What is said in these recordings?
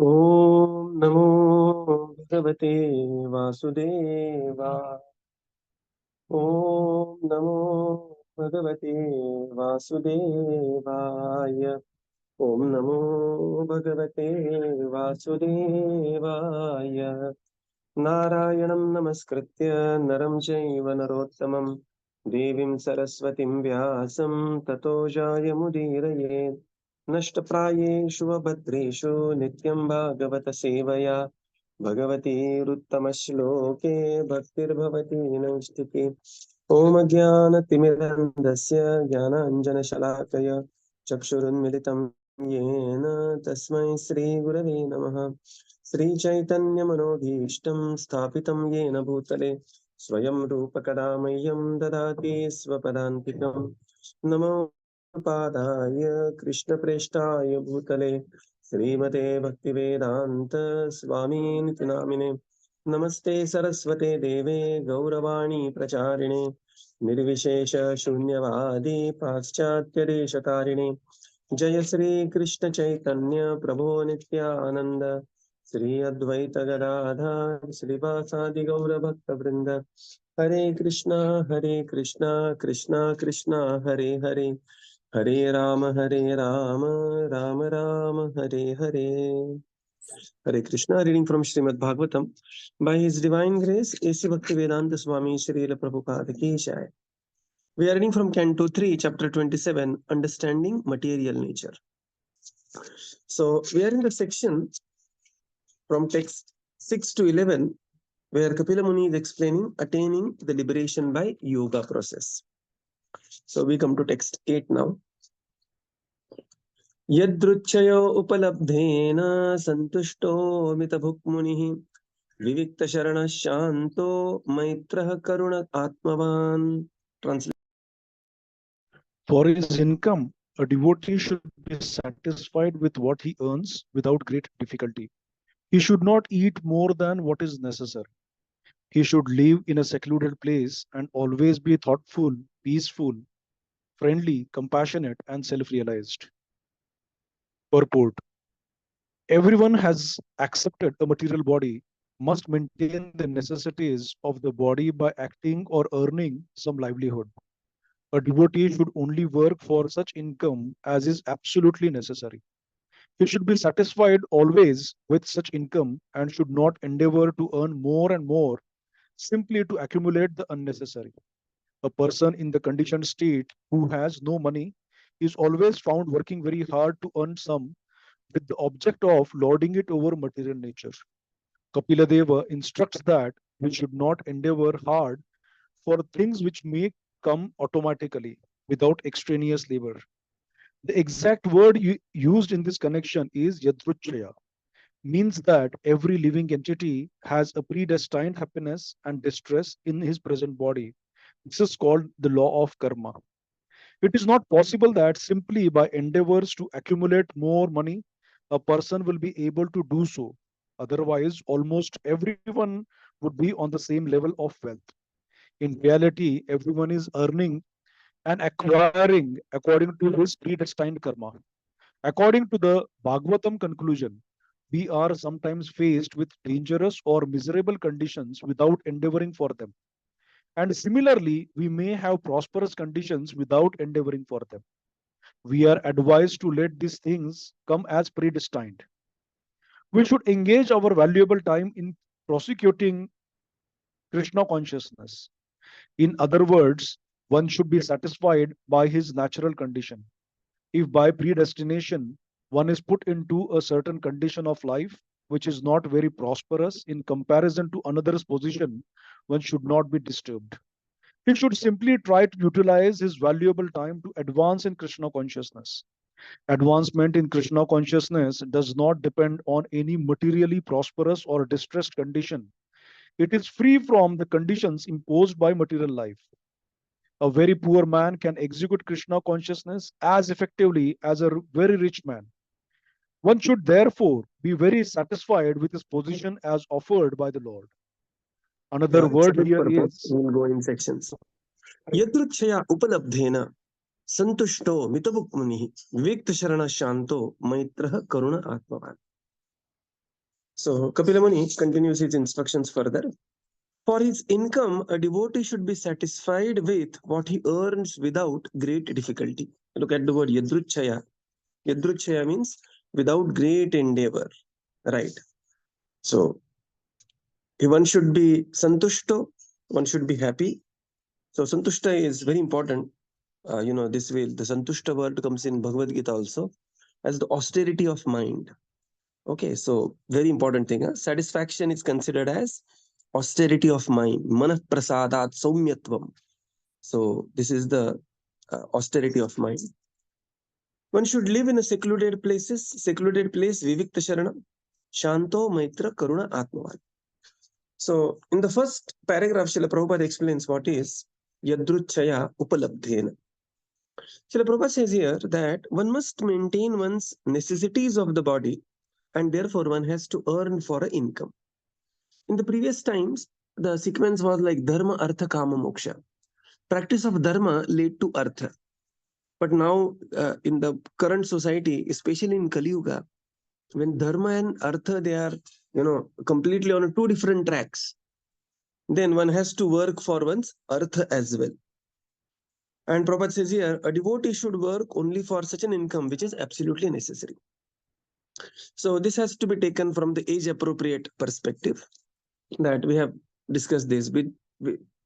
ॐ नमो भगवते वासुदेवाय। ॐ नमो भगवते वासुदेवाय। ॐ नमो भगवते वासुदेवाय। नारायणं नमस्कृत्य नरं चैव नरोत्तमं देवीं सरस्वतीं व्यासं ततो जयमुदीरयेत्। नष्टप्रायेषु वभद्रेषु नित्यं भागवत सेवया भगवतीरुत्तमश्लोके भक्तिर्भवति नैष्ठिकी। ॐ ज्ञानतिमिरन्धस्य ज्ञानाञ्जनशलाकय चक्षुरुन्मिलितं येन तस्मै श्रीगुरवे नमः। श्रीचैतन्यमनोभीष्टं स्थापितं येन भूतले स्वयं रूपकदा मह्यं ददाति स्वपदान्तिकं। नमो पादाय कृष्णप्रेष्ठाय भूतले श्रीमते भक्तिवेदान्त स्वामीनिति नामिने। नमस्ते सरस्वते देवे गौरवाणी प्रचारिणे निर्विशेष शून्यवादी पाश्चात्यदेशतारिणे। जय श्री कृष्ण चैतन्य प्रभो नित्यानंद श्री अद्वैत गदाधर श्रीवासादि गौर भक्त वृंद। हरे कृष्णा कृष्णा कृष्णा हरे हरे, हरे Ram Ram Ram Hare Hare. Hare Krishna. Reading from Śrīmad-Bhāgavatam. By His Divine Grace, A.C. Bhaktivedanta Swami Srila Prabhupada Ki Jai. We are reading from Canto 3, Chapter 27, Understanding Material Nature. So, we are in the section from text 6 to 11, where Kapila Muni is explaining attaining the liberation by yoga process. So, we come to text 8 now. यदृच्छयो उपलब्धेन सन्तुष्टो मितभुक्मुनिः विविक्तशरणः शान्तो मैत्रः Karun आत्मवान्. Translation. For his income, a devotee should be satisfied with what he earns without great difficulty. He should not eat more than what is necessary. He should live in a secluded place and always be thoughtful, peaceful, friendly, compassionate, and self-realized. Purport: everyone has accepted a material body must maintain the necessities of the body by acting or earning some livelihood. A devotee should only work for such income as is absolutely necessary. He should be satisfied always with such income and should not endeavor to earn more and more simply to accumulate the unnecessary. A person in the conditioned state who has no money is always found working very hard to earn some with the object of lording it over material nature. Kapiladeva instructs that we should not endeavor hard for things which may come automatically without extraneous labor. The exact word used in this connection is yadruchaya, means that every living entity has a predestined happiness and distress in his present body. This is called the law of karma. It is not possible that simply by endeavors to accumulate more money, a person will be able to do so. Otherwise, almost everyone would be on the same level of wealth. In reality, everyone is earning and acquiring according to his predestined karma. According to the Bhagavatam conclusion, we are sometimes faced with dangerous or miserable conditions without endeavoring for them. And similarly, we may have prosperous conditions without endeavoring for them. We are advised to let these things come as predestined. We should engage our valuable time in prosecuting Krishna consciousness. In other words, one should be satisfied by his natural condition. If by predestination one is put into a certain condition of life which is not very prosperous in comparison to another's position, one should not be disturbed. He should simply try to utilize his valuable time to advance in Krishna consciousness. Advancement in Krishna consciousness does not depend on any materially prosperous or distressed condition. It is free from the conditions imposed by material life. A very poor man can execute Krishna consciousness as effectively as a very rich man. One should therefore be very satisfied with his position as offered by the Lord. Another It's a word good here purpose. is We'll go in sections. यदृच्छया उपलब्धेन संतुष्टो मितभुक्मुनिः विविक्तशरणः शान्तो मैत्रः करुण आत्मवान्. So Kapila Muni continues his instructions further. For his income, a devotee should be satisfied with what he earns without great difficulty. Look at the word yadruchaya. Yadruchaya means without great endeavor, right? So one should be santushto, one should be happy. So santushta is very important. This way the santushta word comes in Bhagavad Gita also as the austerity of mind. Okay, so very important thing. Satisfaction is considered as austerity of mind. Manah prasadat saumyatvam. So this is the austerity of mind. One should live in a secluded place, vivikta sharanam, shanto maitra karuna atmavan. So in the first paragraph, Srila Prabhupada explains what is yadruchaya upalabdhena. Srila Prabhupada says here that one must maintain one's necessities of the body and therefore one has to earn for an income. In the previous times, the sequence was like dharma, artha, kama, moksha. Practice of dharma led to artha. But now, in the current society, especially in Kali Yuga, when dharma and artha, they are, completely on two different tracks, then one has to work for one's artha as well. And Prabhupada says here, a devotee should work only for such an income which is absolutely necessary. So this has to be taken from the age-appropriate perspective that we have discussed this. With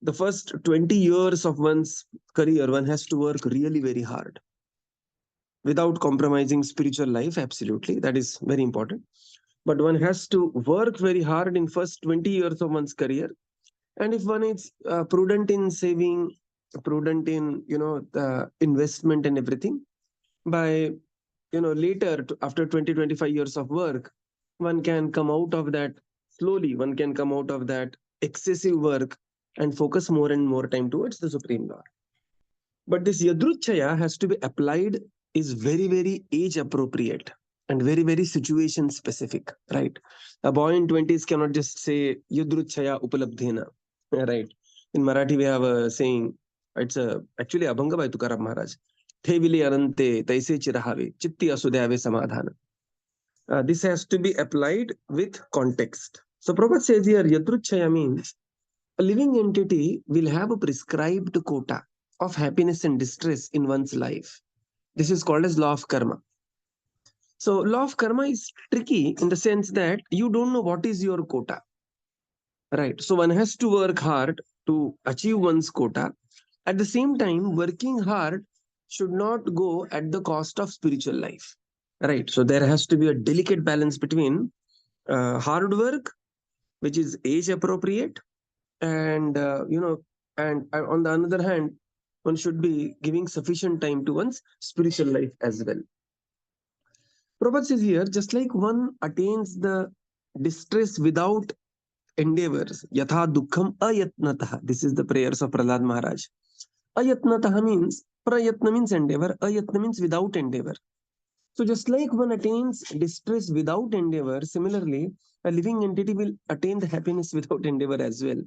the first 20 years of one's career, one has to work really very hard without compromising spiritual life. Absolutely, that is very important. But one has to work very hard in first 20 years of one's career. And if one is prudent in saving, prudent in the investment and everything, by later after 20-25 years of work, one can come out of that slowly. One can come out of that excessive work and focus more and more time towards the Supreme Lord. But this yadruchaya has to be applied, is very, very age appropriate and very, very situation specific, right? A boy in 20s cannot just say yadruchaya upalabdhena, right? In Marathi, we have a saying, it's actually Abhanga by Tukaram Maharaj. Thevili anante taise chirahave, chitti asudhyave samadhana. This has to be applied with context. So Prabhupada says here, yadruchaya means a living entity will have a prescribed quota of happiness and distress in one's life. This is called as law of karma. So law of karma is tricky in the sense that you don't know what is your quota, right? So one has to work hard to achieve one's quota. At the same time, working hard should not go at the cost of spiritual life, right? So there has to be a delicate balance between hard work, which is age appropriate, and and on the other hand, one should be giving sufficient time to one's spiritual life as well. Prabhupada says here, just like one attains the distress without endeavors, yatha dukkham ayatnatah. This is the prayers of Prahlad Maharaj. Ayatnatah means, prayatna means endeavor, ayatna means without endeavor. So just like one attains distress without endeavor, similarly, a living entity will attain the happiness without endeavor as well.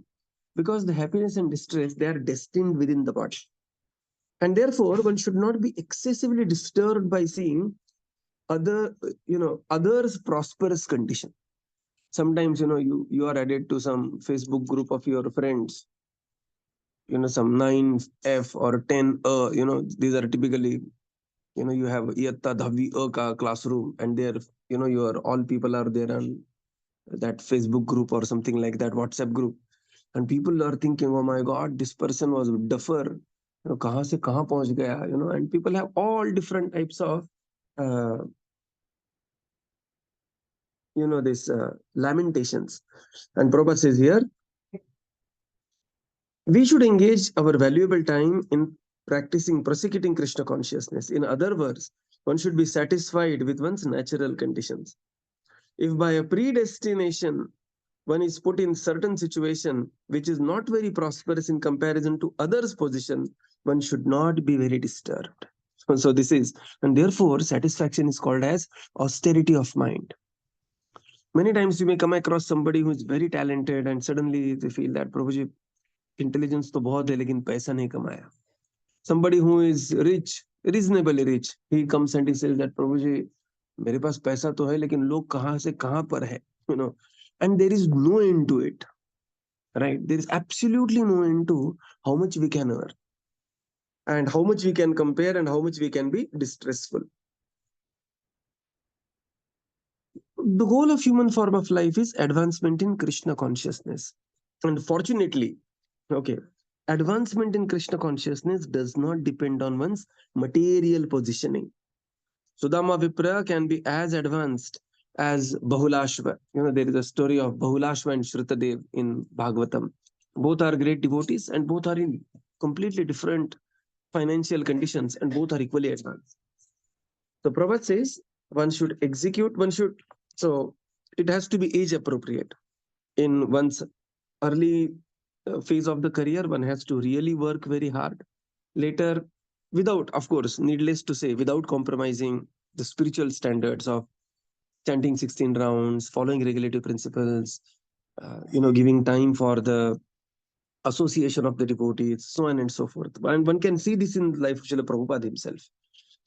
Because the happiness and distress, they are destined within the body. And therefore, one should not be excessively disturbed by seeing others' prosperous condition. Sometimes, you are added to some Facebook group of your friends, some 9F or 10, these are typically, you have Iyatta Dhavi ka classroom, and there, all people are there on that Facebook group or something like that, WhatsApp group. And people are thinking, oh my God, this person was duffer. Kahan se kahan pahunch gaya, and people have all different types of, lamentations. And Prabhupada says here, we should engage our valuable time in prosecuting Krishna consciousness. In other words, one should be satisfied with one's natural conditions. If by a predestination one is put in certain situation which is not very prosperous in comparison to others' position, one should not be very disturbed. So this is, and therefore satisfaction is called as austerity of mind. Many times you may come across somebody who is very talented and suddenly they feel that Prabhuji, intelligence to bahut hai lekin paisa nahi kamaya. Somebody who is rich, reasonably rich, he comes and he says that Prabhuji, मेरे पास पैसा तो है लेकिन लोग कहाँ से कहाँ पर है. and there is no end to it, right? There is absolutely no end to how much we can earn and how much we can compare and how much we can be distressful. The goal of human form of life is advancement in Krishna consciousness. And fortunately, okay, advancement in Krishna consciousness does not depend on one's material positioning. Sudama Vipra can be as advanced as Bahulashva. There is a story of Bahulashva and Shrutadev in Bhagavatam. Both are great devotees and both are in completely different financial conditions and both are equally advanced. So Prabhupada says so it has to be age appropriate. In one's early phase of the career, one has to really work very hard. Later, without, of course, needless to say, without compromising the spiritual standards of chanting 16 rounds, following regulative principles, giving time for the association of the devotees, so on and so forth. And one can see this in the life of Srila Prabhupada himself.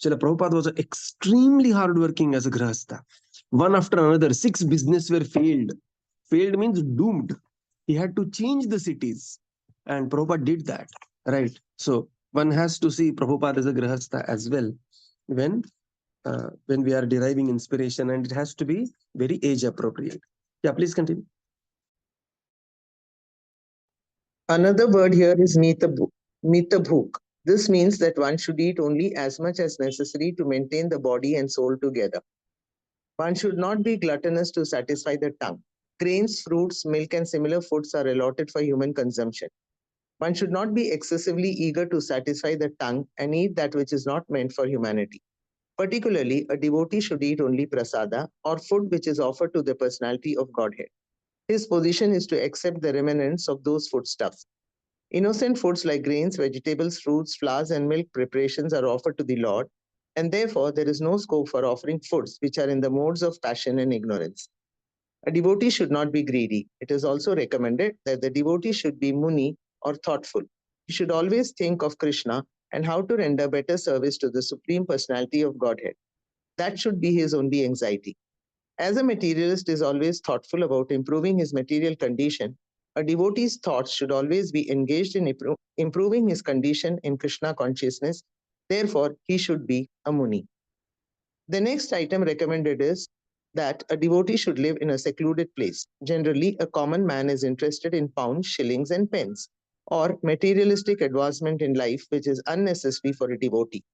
Srila Prabhupada was extremely hardworking as a grahastha. One after another, 6 business were failed. Failed means doomed. He had to change the cities. And Prabhupada did that, right? So one has to see Prabhupada as a grahastha as well when we are deriving inspiration, and it has to be very age appropriate. Yeah, please continue. Another word here is mitabhuk. This means that one should eat only as much as necessary to maintain the body and soul together. One should not be gluttonous to satisfy the tongue. Grains, fruits, milk, and similar foods are allotted for human consumption. One should not be excessively eager to satisfy the tongue and eat that which is not meant for humanity. Particularly, a devotee should eat only prasada, or food which is offered to the personality of Godhead. His position is to accept the remnants of those foodstuffs. Innocent foods like grains, vegetables, fruits, flowers, and milk preparations are offered to the Lord, and therefore there is no scope for offering foods which are in the modes of passion and ignorance. A devotee should not be greedy. It is also recommended that the devotee should be muni or thoughtful. He should always think of Krishna and how to render better service to the Supreme Personality of Godhead. That should be his only anxiety. As a materialist is always thoughtful about improving his material condition, a devotee's thoughts should always be engaged in improving his condition in Krishna consciousness. Therefore, he should be a muni. The next item recommended is that a devotee should live in a secluded place. Generally, a common man is interested in pounds, shillings, and pence, or materialistic advancement in life, which is unnecessary for a devotee.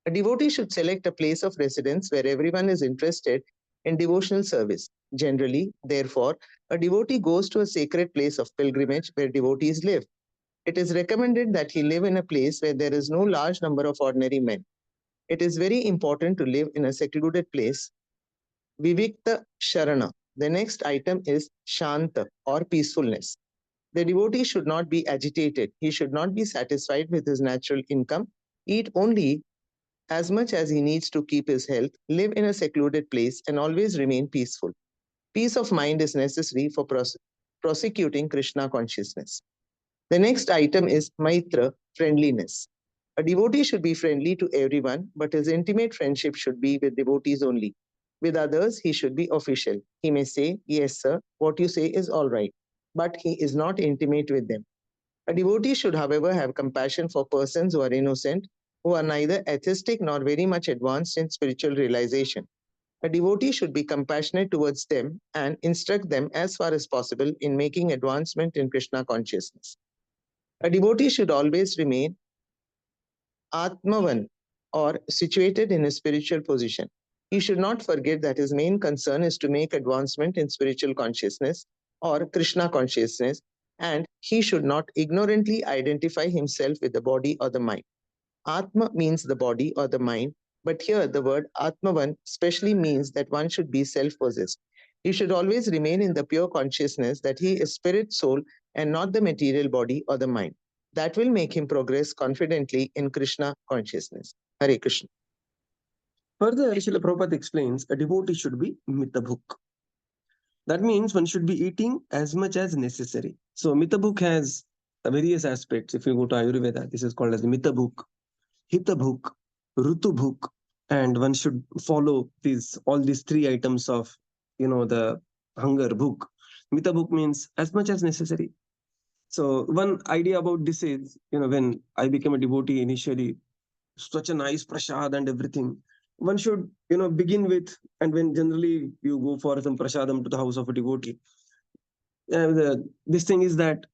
A devotee should select a place of residence where everyone is interested in devotional service. Generally, therefore, a devotee goes to a sacred place of pilgrimage where devotees live. It is recommended that he live in a place where there is no large number of ordinary men. It is very important to live in a secluded place. Vivikta Sharana. The next item is Shanta or peacefulness. The devotee should not be agitated. He should not be satisfied with his natural income, eat only as much as he needs to keep his health, live in a secluded place, and always remain peaceful. Peace of mind is necessary for prosecuting Krishna consciousness. The next item is Maitra, friendliness. A devotee should be friendly to everyone, but his intimate friendship should be with devotees only. With others, he should be official. He may say, "Yes, sir, what you say is all right," but he is not intimate with them. A devotee should, however, have compassion for persons who are innocent, who are neither atheistic nor very much advanced in spiritual realization. A devotee should be compassionate towards them and instruct them as far as possible in making advancement in Krishna consciousness. A devotee should always remain Atmavan, or situated in a spiritual position. He should not forget that his main concern is to make advancement in spiritual consciousness or Krishna consciousness, and he should not ignorantly identify himself with the body or the mind. Atma means the body or the mind, but here the word Atmavan specially means that one should be self-possessed. He should always remain in the pure consciousness that he is spirit, soul, and not the material body or the mind. That will make him progress confidently in Krishna consciousness. Hare Krishna. Further, Srila Prabhupada explains a devotee should be mitabhuk. That means one should be eating as much as necessary. So mitabhuk has various aspects. If you go to Ayurveda, this is called as mitabhuk, hitabhuk, rutubhuk, and one should follow all these 3 items of the hunger, bhuk. Mita bhuk means as much as necessary. So one idea about this is, when I became a devotee initially, such a nice prasad and everything. One should, begin with, and when generally you go for some prasadam to the house of a devotee, this thing is that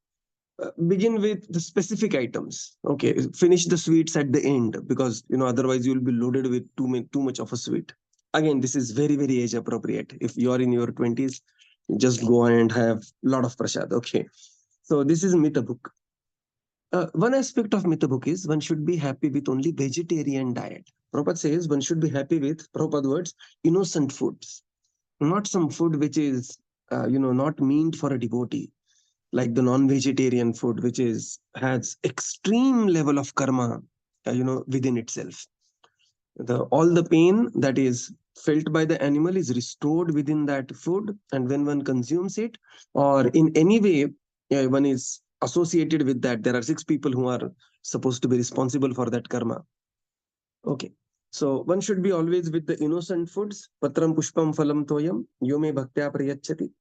begin with the specific items. Okay, finish the sweets at the end, because otherwise you'll be loaded with too much of a sweet. Again, this is very very age appropriate. If you are in your 20s, just go and have a lot of prasad. Okay, so this is Mita book. One aspect of Mita book is one should be happy with only vegetarian diet. Prabhupada says one should be happy with, Prabhupada words, innocent foods, not some food which is not meant for a devotee, like the non-vegetarian food, which has extreme level of karma, within itself. All the pain that is felt by the animal is restored within that food, and when one consumes it, or in any way one is associated with that, there are 6 people who are supposed to be responsible for that karma. Okay, so one should be always with the innocent foods. Patram pushpam phalam toyam yome bhaktya prayachati.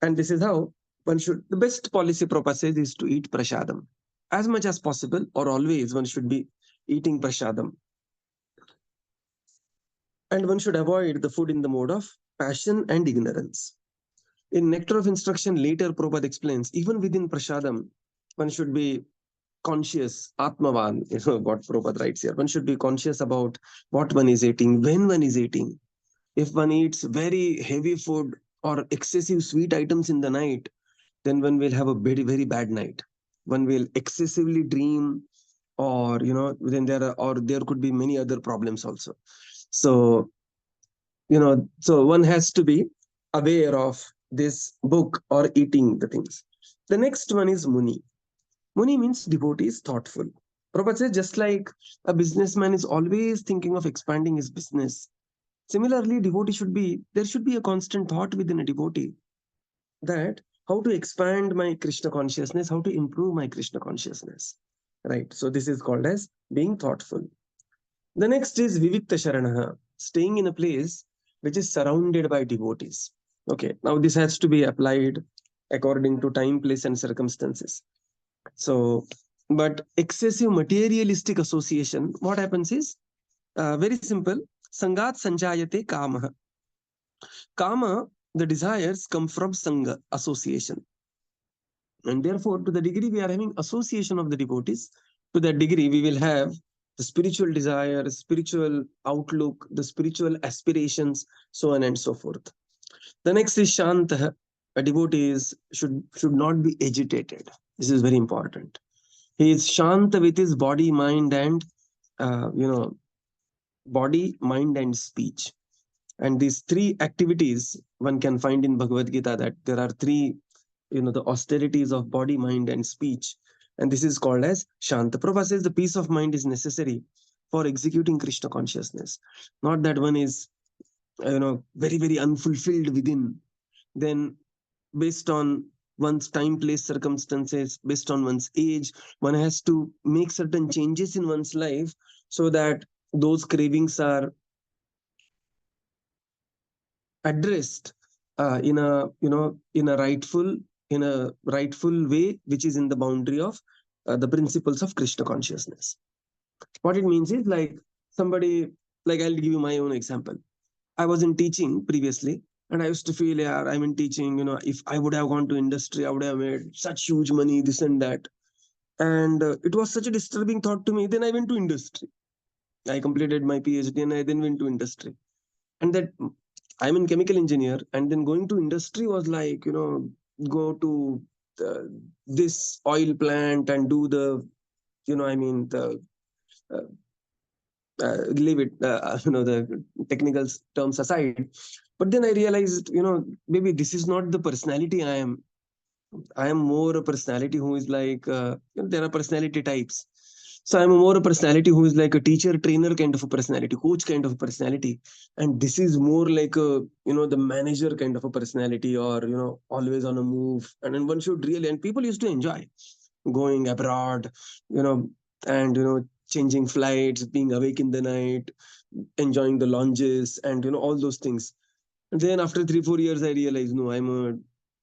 And this is how one should, the best policy Prabhupada says is to eat prasadam. As much as possible, or always, one should be eating prasadam. And one should avoid the food in the mode of passion and ignorance. In Nectar of Instruction, later Prabhupada explains, even within prasadam, one should be conscious, atmavan, what Prabhupada writes here. One should be conscious about what one is eating, when one is eating. If one eats very heavy food or excessive sweet items in the night, then one will have a very, very bad night. One will excessively dream, or then there could be many other problems also. So so one has to be aware of this book or eating the things. The next one is Muni. Muni means devotee is thoughtful. Prabhupada says, just like a businessman is always thinking of expanding his business, similarly, there should be a constant thought within a devotee, that how to expand my Krishna consciousness, how to improve my Krishna consciousness. Right. So this is called as being thoughtful. The next is Vivikta Sharanaha, staying in a place which is surrounded by devotees. Okay. Now this has to be applied according to time, place, and circumstances. So, but excessive materialistic association, what happens is very simple. Sangat sanjayate kama. Kama, the desires come from sangha, association. And therefore, to the degree we are having association of the devotees, to that degree we will have the spiritual desire, spiritual outlook, the spiritual aspirations, so on and so forth. The next is Shantah. A devotee should not be agitated. This is very important. He is Shanta with his body, mind, and body, mind, and speech. And these 3 activities one can find in Bhagavad Gita, that there are 3, the austerities of body, mind, and speech. And this is called as Shanta. Prabhupada says the peace of mind is necessary for executing Krishna consciousness. Not that one is, very, very unfulfilled within. Then based on one's time, place, circumstances, based on one's age, one has to make certain changes in one's life so that those cravings are addressed in a rightful way, which is in the boundary of the principles of Krishna consciousness. What it means is, like somebody, like I'll give you my own example. I was in teaching previously, and I used to feel, yeah, I'm in teaching, if I would have gone to industry, I would have made such huge money, this and that. And it was such a disturbing thought to me. Then I went to industry. I completed my PhD and I then went to industry. And that I'm in chemical engineer, and then going to industry was like, go to this oil plant and do the, the leave it, the technical terms aside. But then I realized, maybe this is not the personality I am. I am more a personality who is like, there are personality types. So I'm more a personality who is like a teacher, trainer kind of a personality, coach kind of a personality. And this is more like a, the manager kind of a personality, or, always on a move. And then one should really, and people used to enjoy going abroad, and, changing flights, being awake in the night, enjoying the lounges, and, all those things. Then after 3-4 years, I realized, no, I'm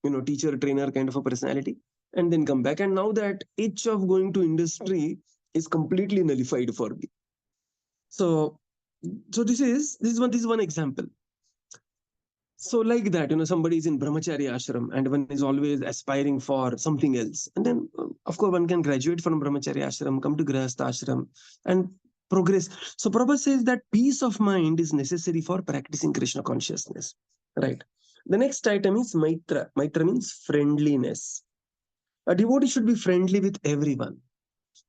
a teacher, trainer kind of a personality, and then come back. And now that itch of going to industry is completely nullified for me. So this is one example. So like that, somebody is in brahmacharya ashram and one is always aspiring for something else. And then, of course, one can graduate from brahmacharya ashram, come to grihastha ashram and progress. So Prabhupada says that peace of mind is necessary for practicing Krishna consciousness. Right. The next item is maitra. Maitra means friendliness. A devotee should be friendly with everyone.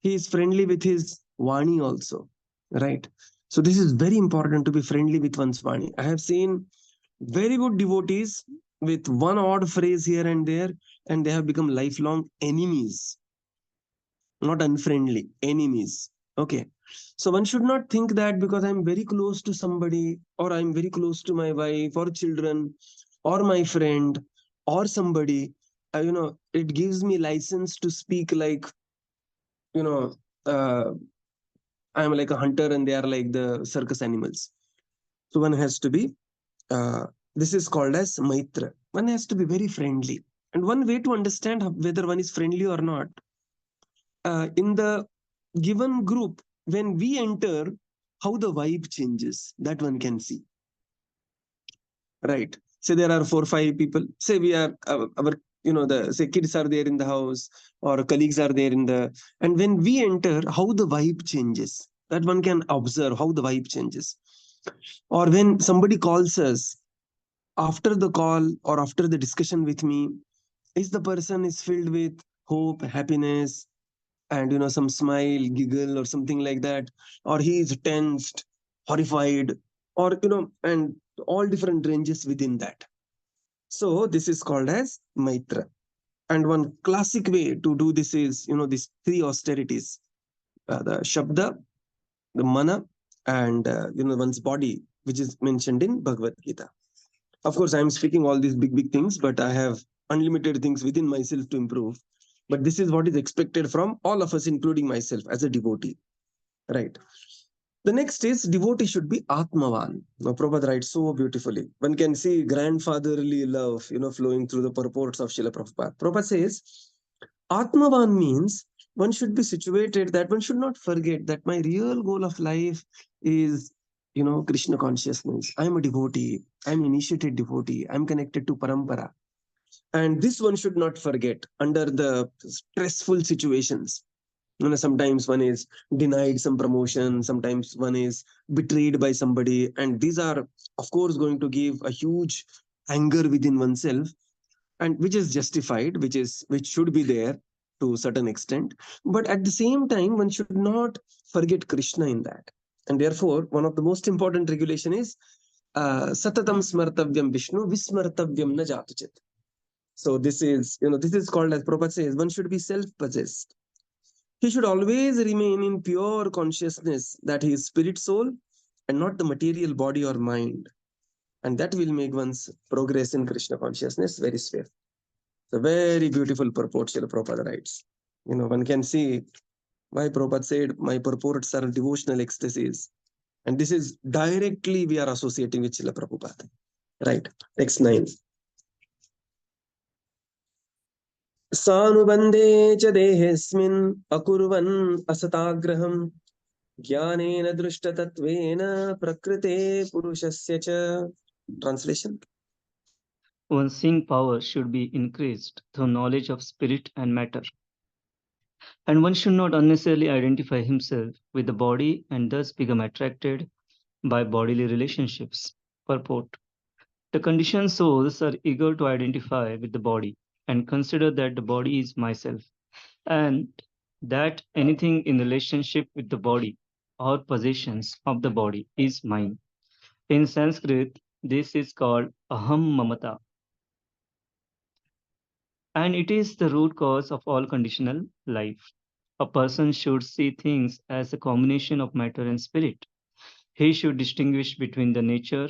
He is friendly with his Vani also. Right. So this is very important, to be friendly with one's Vani. I have seen very good devotees with one odd phrase here and there, and they have become lifelong enemies. Not unfriendly, enemies. Okay. So one should not think that because I'm very close to somebody, or I'm very close to my wife or children or my friend or somebody, it gives me license to speak like, I'm like a hunter and they are like the circus animals. So one has to be, this is called as maitra. One has to be very friendly. And one way to understand whether one is friendly or not, in the given group, when we enter, how the vibe changes, that one can see. Right. Say there are 4-5 people. Say we are say kids are there in the house or colleagues are there and when we enter, how the vibe changes. That one can observe how the vibe changes. Or when somebody calls us, after the call or after the discussion with me, is the person is filled with hope, happiness, and some smile, giggle or something like that, or he is tensed, horrified, or and all different ranges within that. So this is called as maitra. And one classic way to do this is these 3 austerities, the shabda, the mana, and one's body, which is mentioned in Bhagavad Gita. Of course, I'm speaking all these big things, but I have unlimited things within myself to improve. But this is what is expected from all of us, including myself as a devotee. Right. The next is devotee should be Atmavan. Now, Prabhupada writes so beautifully. One can see grandfatherly love, flowing through the purports of Srila Prabhupada. Prabhupada says, Atmavan means one should be situated that one should not forget that my real goal of life is Krishna consciousness. I'm a devotee. I'm an initiated devotee. I'm connected to Parampara. And this one should not forget under the stressful situations. Sometimes one is denied some promotion, sometimes one is betrayed by somebody. And these are, of course, going to give a huge anger within oneself, and which is justified, which should be there to a certain extent. But at the same time, one should not forget Krishna in that. And therefore, one of the most important regulation is satatam smartavyam Vishnu, vismartavyam na jatuchit. So this is called, as Prabhupada says, one should be self-possessed. He should always remain in pure consciousness that he is spirit soul and not the material body or mind. And that will make one's progress in Krishna consciousness very swift. It's a very beautiful purport Srila Prabhupada writes. One can see why Prabhupada said, my purports are devotional ecstasies. And this is directly we are associating with Srila Prabhupada. Right. Text 9. सानुबन्धे च देहेऽस्मिन् अकुर्वन् असताग्रहम् ज्ञानेन दृष्टतत्त्वेन प्रकृते पुरुषस्य च. Translation. One's seeing power should be increased through knowledge of spirit and matter. And one should not unnecessarily identify himself with the body and thus become attracted by bodily relationships. Purport. The conditioned souls are eager to identify with the body and consider that the body is myself, and that anything in relationship with the body or possessions of the body is mine. In Sanskrit, this is called aham mamata. And it is the root cause of all conditional life. A person should see things as a combination of matter and spirit. He should distinguish between the nature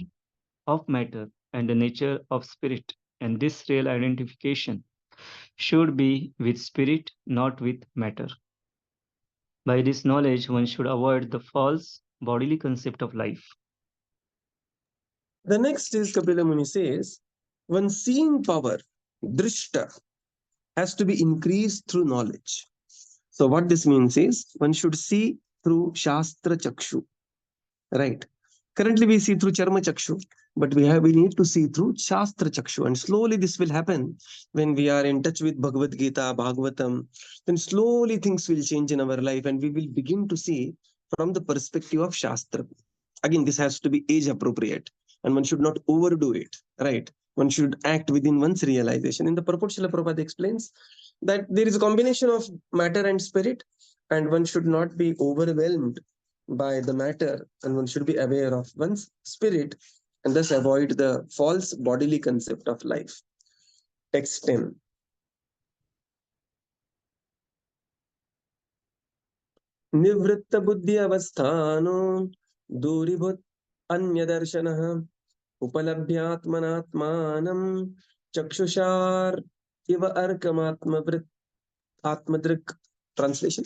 of matter and the nature of spirit, and this real identification should be with spirit, not with matter. By this knowledge, one should avoid the false bodily concept of life. The next is Kapila Muni says, one seeing power, drishta, has to be increased through knowledge. So what this means is one should see through Shastra Chakshu, right? Currently we see through Charma Chakshu, but we need to see through Shastra Chakshu, and slowly this will happen when we are in touch with Bhagavad Gita, Bhagavatam. Then slowly things will change in our life, and we will begin to see from the perspective of Shastra. Again, this has to be age appropriate, and one should not overdo it, right? One should act within one's realization. In the purport, Srila Prabhupada explains that there is a combination of matter and spirit, and one should not be overwhelmed by the matter, and one should be aware of one's spirit, and thus avoid the false bodily concept of life. Text 10. Nivritta buddhi avasthano duribhut anyadarshanaha upalabhyatmanatmanam chakshusar iva arkamatmavrit atmadrik. Translation.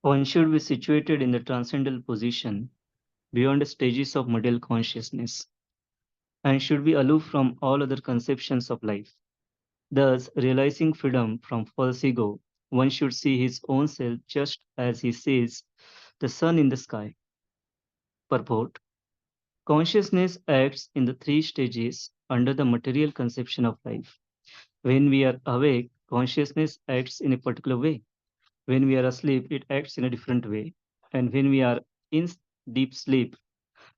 One should be situated in the transcendental position beyond the stages of material consciousness and should be aloof from all other conceptions of life. Thus, realizing freedom from false ego, one should see his own self just as he sees the sun in the sky. Purport: consciousness acts in the three stages under the material conception of life. When we are awake, consciousness acts in a particular way. When we are asleep, it acts in a different way. And when we are in deep sleep,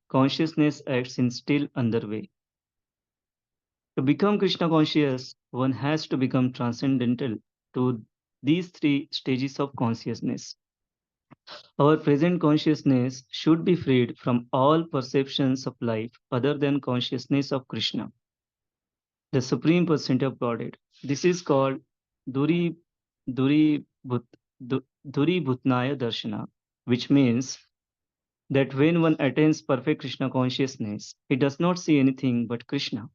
consciousness acts in still another way. To become Krishna conscious, one has to become transcendental to these three stages of consciousness. Our present consciousness should be freed from all perceptions of life other than consciousness of Krishna, the Supreme Personality of Godhead. This is called Duri Bhutnaya Darshana, which means that when one attains perfect Krishna consciousness, he does not see anything but Krishna.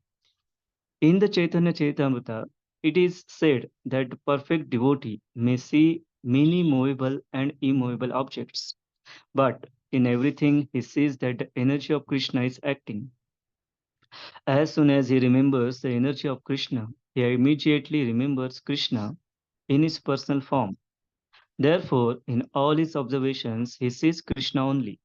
In the Chaitanya Charitamrita, it is said that the perfect devotee may see many movable and immovable objects, but in everything he sees that the energy of Krishna is acting. As soon as he remembers the energy of Krishna, he immediately remembers Krishna in his personal form. Therefore, in all his observations, he sees Krishna only.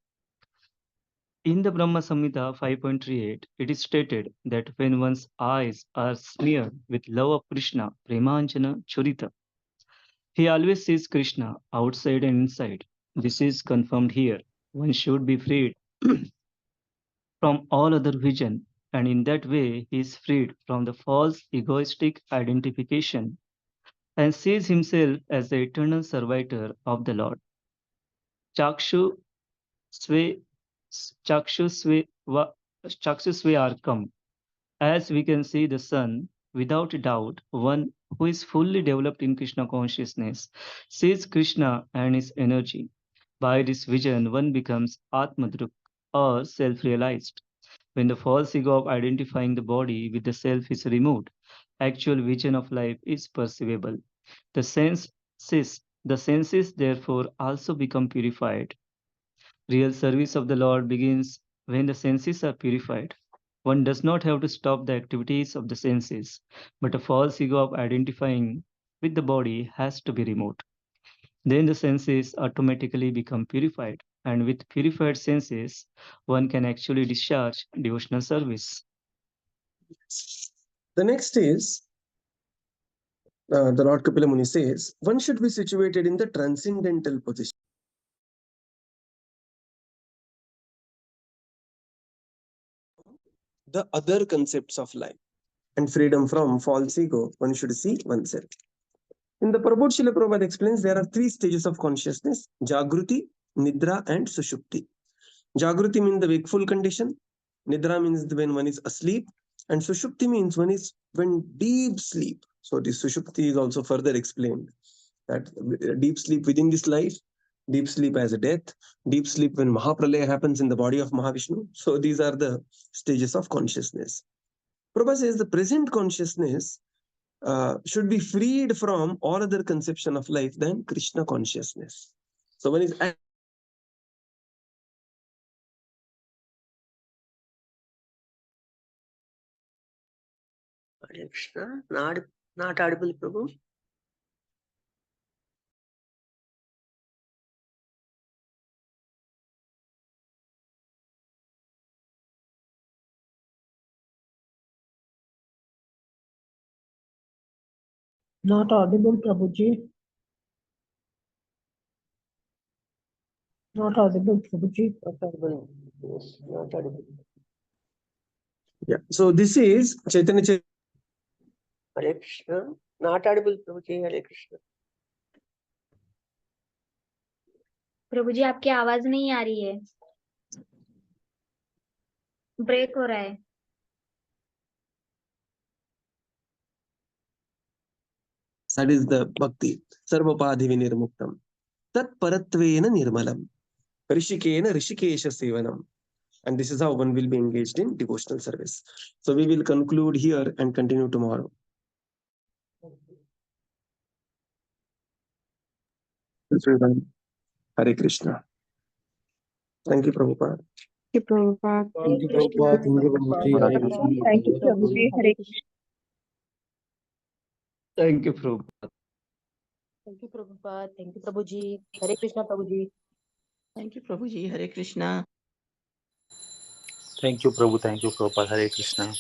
In the Brahma Samhita 5.38, it is stated that when one's eyes are smeared with love of Krishna, Premanjana Churita, he always sees Krishna outside and inside. This is confirmed here. One should be freed from all other vision, and in that way he is freed from the false egoistic identification and sees himself as the eternal servitor of the Lord. Chakshu Sve Arkam. As we can see the sun, without doubt, one who is fully developed in Krishna consciousness sees Krishna and his energy. By this vision, one becomes Atmadruk or self-realized. When the false ego of identifying the body with the self is removed, actual vision of life is perceivable. The senses therefore also become purified. Real service of the Lord begins when the senses are purified. One does not have to stop the activities of the senses, but a false ego of identifying with the body has to be removed. Then the senses automatically become purified, and with purified senses, one can actually discharge devotional service. The next is the Lord Kapila Muni says, one should be situated in the transcendental position. The other concepts of life and freedom from false ego, one should see oneself. In the purport, Srila Prabhupada explains there are three stages of consciousness: Jagruti, Nidra, and Sushupti. Jagruti means the wakeful condition, Nidra means when one is asleep, and Sushupti means one is when deep sleep. So this Sushupti is also further explained, that deep sleep within this life, deep sleep as a death, deep sleep when Mahapralaya happens in the body of Mahavishnu. So these are the stages of consciousness. Prabhupada says the present consciousness should be freed from all other conception of life than Krishna consciousness. So one is Hare Krishna. Not audible, Prabhu. Not audible, Prabhuji. Not audible, Prabhuji. Not audible. Yes, not audible. yeah. So this is Chaitanya Hare Krishna. Not audible, Prabhuji. Hare Krishna. प्रभु जी आपकी आवाज नहीं आ रही है, break हो रहा है. That is the bhakti. Sarvapadhi vinirmuktam. Tat paratvena nirmalam. Rishikena rishikesha sevanam. And this is how one will be engaged in devotional service. So we will conclude here and continue tomorrow. Hare Krishna. Thank you, Prabhupada. Thank you, Prabhupada. Thank you, Prabhupada. Thank you, Prabhuji. Hare Krishna. Thank you, Prabhuji. Hare Krishna. Thank you, Prabhupada. Thank you, Prabhupada. Thank you, Prabhuji. Hare Krishna, Prabhuji. Thank you, Prabhuji. Hare Krishna. Thank you, Prabhu. Thank you, Prabhupada. Hare Krishna.